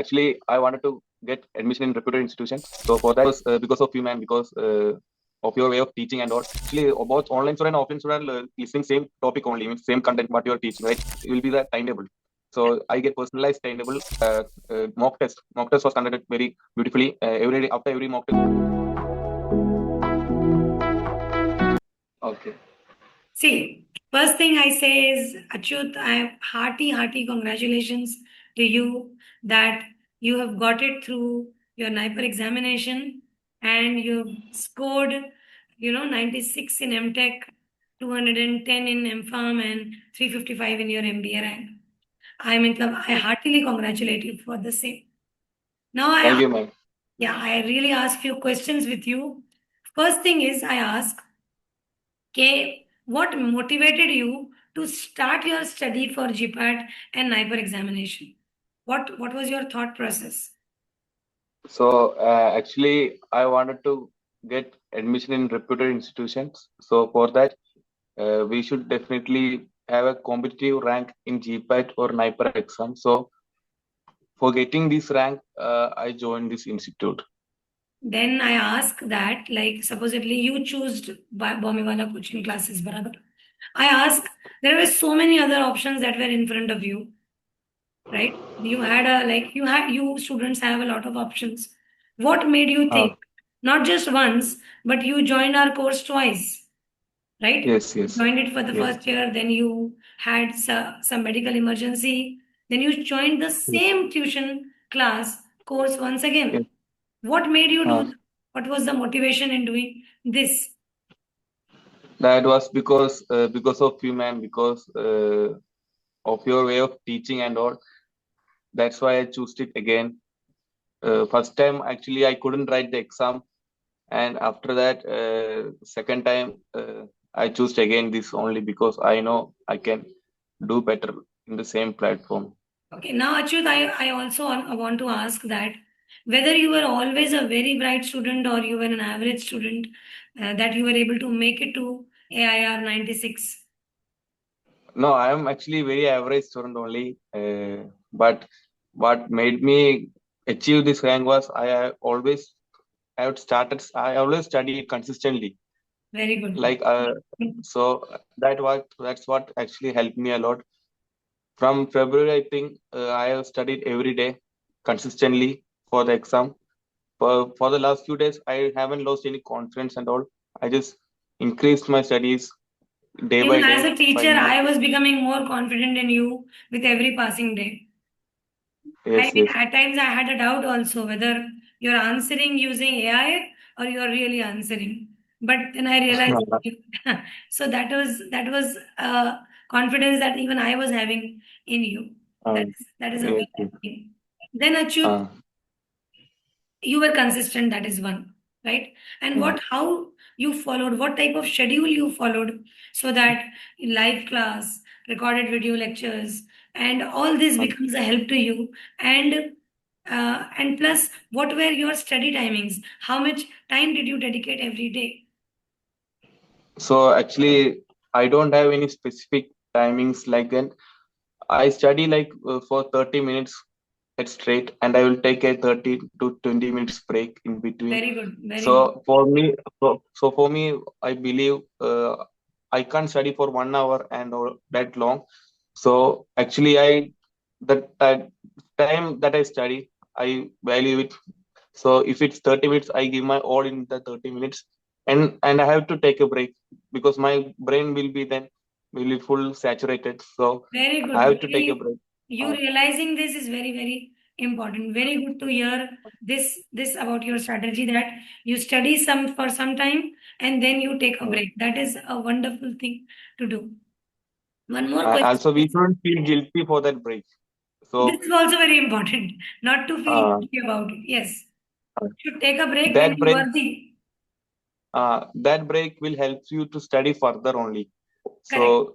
Actually, I wanted to get admission in reputed institutions. So for that, was because of you, man, because of your way of teaching and all. Actually, both online student and offline student are listening same topic only, means same content what you are teaching, right? It will be the timetable. So I get personalized timetable. Mock test. Mock test was conducted very beautifully. Every day after every mock test. Okay. See, first thing I say is, Achyut, I have hearty congratulations to you that you have got it through your NIPER examination and you've scored, 96 in MTech, 210 in MPharm and 355 in your MBA rank. I heartily congratulate you for the same. Now Thank you, ma'am. I really ask few questions with you. First thing is I ask, okay, what motivated you to start your study for GPAT and NIPER examination? What was your thought process? So actually, I wanted to get admission in reputed institutions. So for that, we should definitely have a competitive rank in GPAT or NIPER exam. So for getting this rank, I joined this institute. Then I ask that, like, supposedly you choose Bomiwala coaching classes, barabar. I ask, there were so many other options that were in front of you, right? You students have a lot of options. What made you Uh, think, not just once, but you joined our course twice, right? yes, yes, Joined it for the yes, first year, then you had some medical emergency, then you joined the yes, same tuition class course once yes. again. What made you Uh, do? What was the motivation in doing this? that was because of you, man, because of your way of teaching and all. That's why I chose it again. First time, actually, I couldn't write the exam, and after that, second time, I chose again this only because I know I can do better in the same platform. Okay, now Achyut, I also want to ask that whether you were always a very bright student or you were an average student, that you were able to make it to AIR 96. No, I am actually very average student only. But what made me achieve this rank was I have started. I always studied consistently. Very good. Like so that's what actually helped me a lot. From February, I think I have studied every day consistently for the exam. For the last few days, I haven't lost any confidence and all. I just increased my studies day by Even as day a teacher, by more. I was becoming more confident in you with every passing day. I Yes, mean, yes. at times I had a doubt also whether you're answering using AI or you're really answering. But then I realized, so that was confidence that even I was having in you. uh, That is a yes, very yes. good thing. Then Achyut, Uh, you were consistent, that is one, right? And uh, how you followed, what type of schedule you followed, so that live class, recorded video lectures, and all this uh. becomes a help to you. And plus, what were your study timings? How much time did you dedicate every day? So actually, I don't have any specific timings like that. I study like for 30 minutes at straight, and I will take a 30 to 20 minutes break in between. Very good, very good. So for me, I believe I can't study for 1 hour and all that long. So actually, that time that I study, I value it. So if it's 30 minutes, I give my all in the 30 minutes, and I have to take a break because my brain will be full saturated. So Very I good. have to take a Really, break. you Uh, realizing this is very, very important. Very good to hear this about your strategy, that you study for some time and then you take a uh, break. That is a wonderful thing to do. One more question. Also, we shouldn't feel guilty for that break. This So is also very important, not to feel uh, guilty about it. Yes. uh, Should take a break when that you break are worthy. that break will help you to study further only. Correct.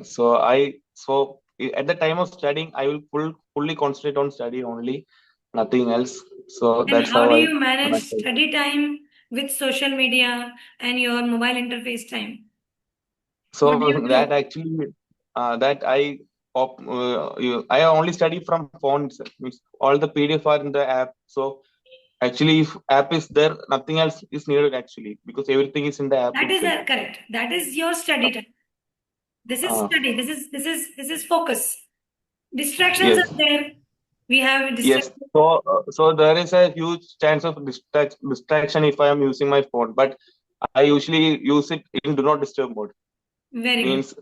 So at the time of studying, I will fully concentrate on study only, nothing else. So Then that's how how do I you manage connect. study time with social media and your mobile interface time? So What do you that do? actually that I I only study from phone itself. Means all the PDF are in the app. So actually, if app is there, nothing else is needed actually because everything is in the app That is itself. correct. That is your study time. This is Uh, study. This is focus. Distractions yes, are there. We have yes. distractions. So there is a huge chance of distraction if I am using my phone. But I usually use it in do not disturb mode. Very good. Means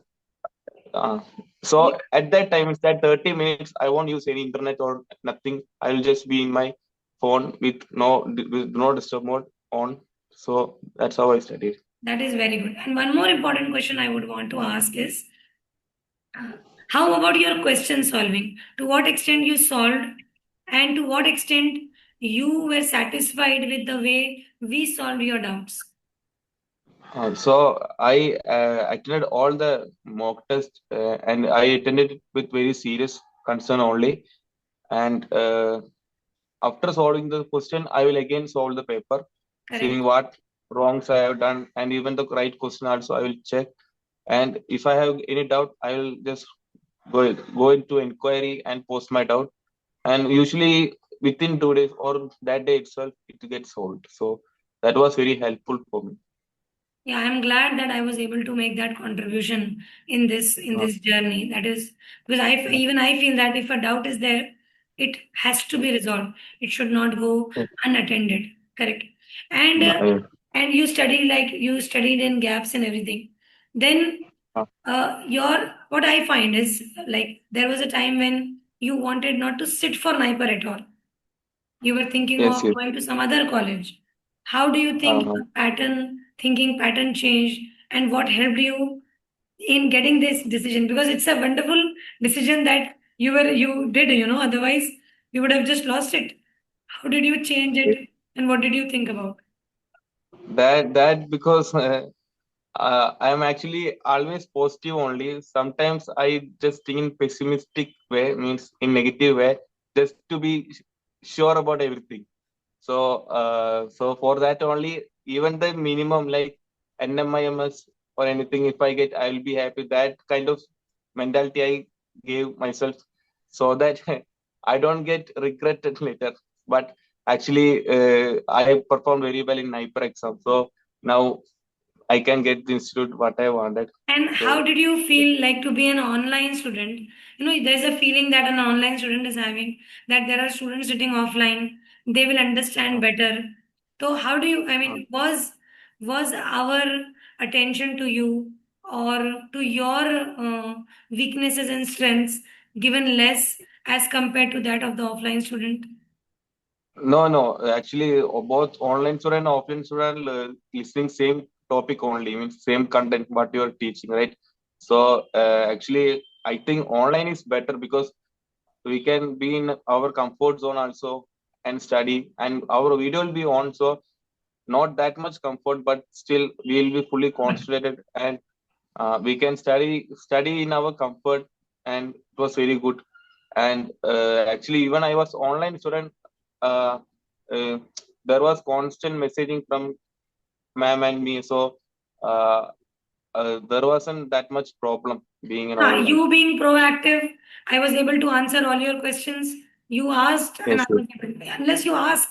uh, so at that time, it's that 30 minutes. I won't use any internet or nothing. I will just be in my phone with no disturb mode on. So that's how I studied. That is very good. And one more important question I would want to ask is, how about your question solving? To what extent you solved, and to what extent you were satisfied with the way we solved your doubts? So I attended all the mock tests and I attended it with very serious concern only. And after solving the question, I will again solve the paper, seeing Correct. what wrongs I have done, and even the right question also I will check. And if I have any doubt, I will just go into inquiry and post my doubt. And usually within 2 days or that day itself, it gets solved. So that was very helpful for me. Yeah, I'm glad that I was able to make that contribution in Uh, this journey. That is because I feel that if a doubt is there, it has to be resolved. It should not go yes. unattended. Correct. And Uh, yes. you studied in gaps and everything. Then Uh, your what I find is like there was a time when you wanted not to sit for Niper at all. You were thinking of yes, yes. going to some other college. How do you think Uh, your thinking pattern changed, and what helped you in getting this decision? Because it's a wonderful decision that you did, otherwise you would have just lost it. How did you change yes. it, and what did you think about? That because I am actually always positive only. Sometimes I just think in pessimistic way, means in negative way, just to be sure about everything. So for that only, even the minimum like NMIMS or anything, if I get, I will be happy. That kind of mentality I gave myself so that I don't get regretted later. But actually, I performed very well in NIPER exam. So now I can get the institute what I wanted. And how So did you feel like to be an online student? There's a feeling that an online student is having, that there are students sitting offline, they will understand uh, better. So how do you, uh, was our attention to you or to your weaknesses and strengths given less as compared to that of the offline student? no. Actually, both online student and offline student listening same topic only, means same content what you are teaching, right? So actually, I think online is better because we can be in our comfort zone also and study, and our video will be on, so not that much comfort, but still we will be fully concentrated and we can study in our comfort, and it was very good. And actually, even I was online student, uh, uh, there was constant messaging from ma'am and me, so uh, there wasn't that much problem being an online. You being proactive, I was able to answer all your questions. You asked, and Yes, I yes. was able to. Unless you ask,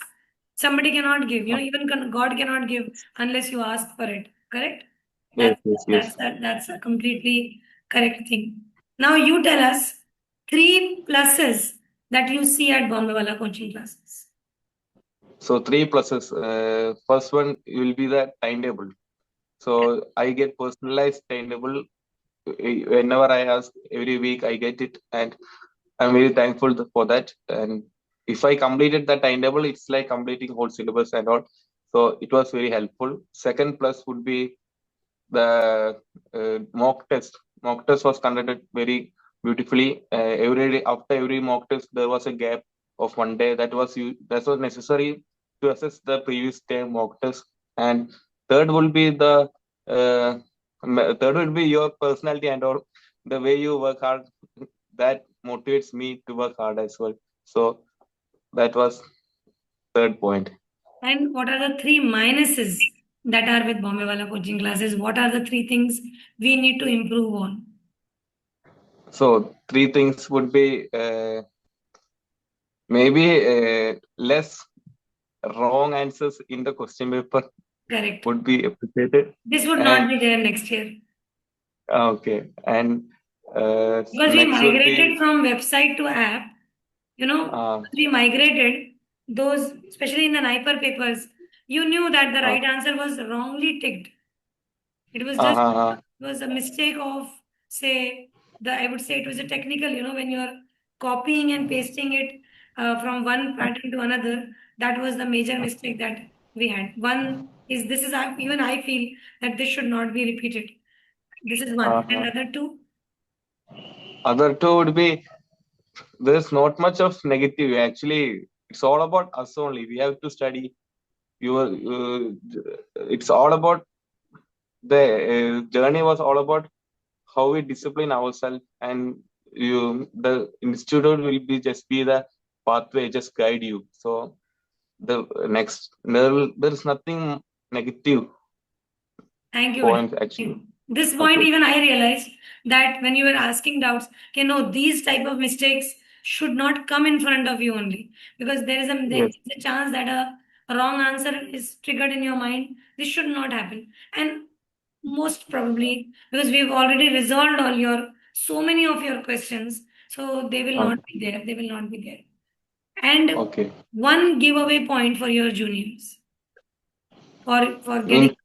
somebody cannot give. Uh, Even God cannot give unless you ask for it. Correct? yes, That's yes, yes. that's a completely correct thing. Now you tell us three pluses that you see at Bombay Wala coaching classes. So three pluses. First one will be the timetable. So I get personalized timetable whenever I ask. Every week I get it, and I'm very thankful for that. And if I completed the timetable, it's like completing whole syllabus and all. So it was very helpful. Second plus would be the mock test. Mock test was conducted very beautifully. Every day, after every mock test, there was a gap of 1 day. That was necessary to assess the previous day mock test. And third will be uh, third will be your personality and all, the way you work hard. That motivates me to work hard as well. So that was third point. And what are the three minuses that are with Bombay Wala coaching classes? What are the three things we need to improve on? So three things would be maybe less wrong answers in the question paper Correct. would be appreciated. This would not And be there next year. okay, and Because we next would migrated be from website to app, uh, we migrated those, especially in the NIPER papers, you knew that the uh, right answer was wrongly ticked. It was uh, just uh, was a mistake of, say, I would say it was a technical, when you're copying and pasting it from one pattern to another. That was the major mistake that we had. One is this is even I feel that this should not be repeated. This is one, and uh, other two. other two would be there's not much of negative. Actually, it's all about us only. We have to study. It's all about the journey was all about how we discipline ourselves, and the institute will be just be the pathway, just guide you. So the next there's nothing negative Thank you very points much. Thank actually. you. This point, Okay. even I realized that when you were asking doubts, these type of mistakes should not come in front of you only, because there Yes. is a chance that a wrong answer is triggered in your mind. This should not happen, and most probably because we've already resolved so many of your questions, so they will Uh, not be there. They will not be there. And okay. one giveaway point for your juniors for getting In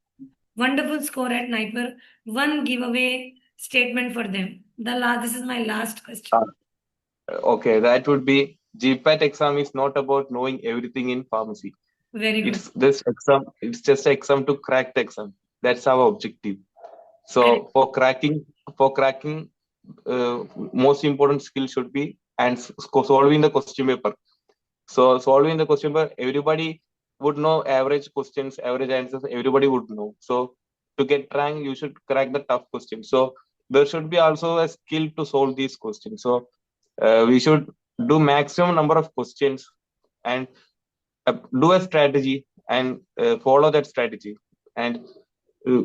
wonderful score at NIPER. One giveaway statement for them. This is my last question. uh, okay, that would be GPAT exam is not about knowing everything in pharmacy. Very good. It's this exam. It's just an exam to crack the exam. That's our objective. Correct. So for cracking, most important skill should be and solving the question paper. So solving the question paper, everybody would know average questions, average answers. Everybody would know. So to get rank, you should crack the tough questions. So there should be also a skill to solve these questions. So we should do maximum number of questions and do a strategy and follow that strategy. And uh,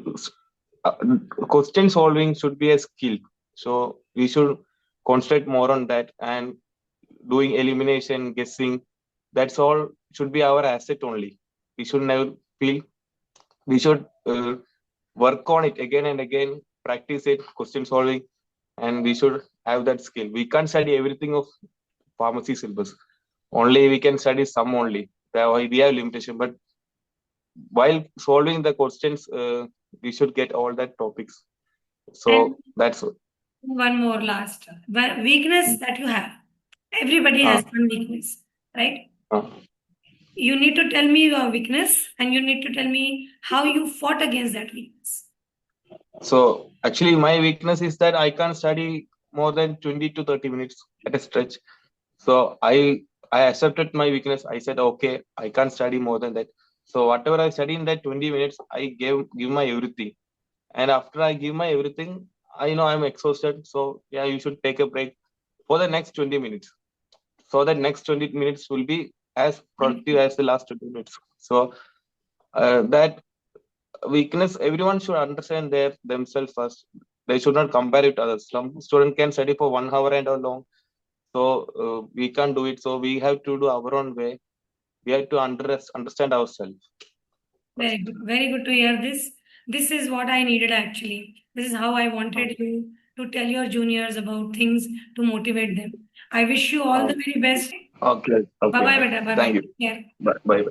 uh, question solving should be a skill. So we should concentrate more on that, and doing elimination, guessing, that's all should be our asset only. We should never feel, we should work on it again and again, practice it, question solving, and we should have that skill. We can't study everything of pharmacy syllabus. Only we can study some only. We have limitation, but while solving the questions, we should get all that topics. And So that's one more last weakness that you have. Everybody uh, has one weakness, right? uh, You need to tell me your weakness, and you need to tell me how you fought against that weakness. so actually my weakness is that I can't study more than 20 to 30 minutes at a stretch. So I accepted my weakness. I said, okay, I can't study more than that. So whatever I study in that 20 minutes, I give my everything. And after I give my everything, I know I'm exhausted. So yeah, you should take a break for the next 20 minutes. So that next 20 minutes will be as Thank productive you. as the last 20 minutes. So that weakness, everyone should understand themselves first. They should not compare it to others. Some student can study for 1 hour and how long. So we can't do it. So we have to do our own way. We have to understand ourselves Very first. good. Very good to hear this. This is what I needed actually. This is how I Uh, wanted you to tell your juniors about things to motivate them. I wish you all uh, the very best. okay, Bye okay. bye, beta. Bye bye. Thank you. Take care. Bye, bye.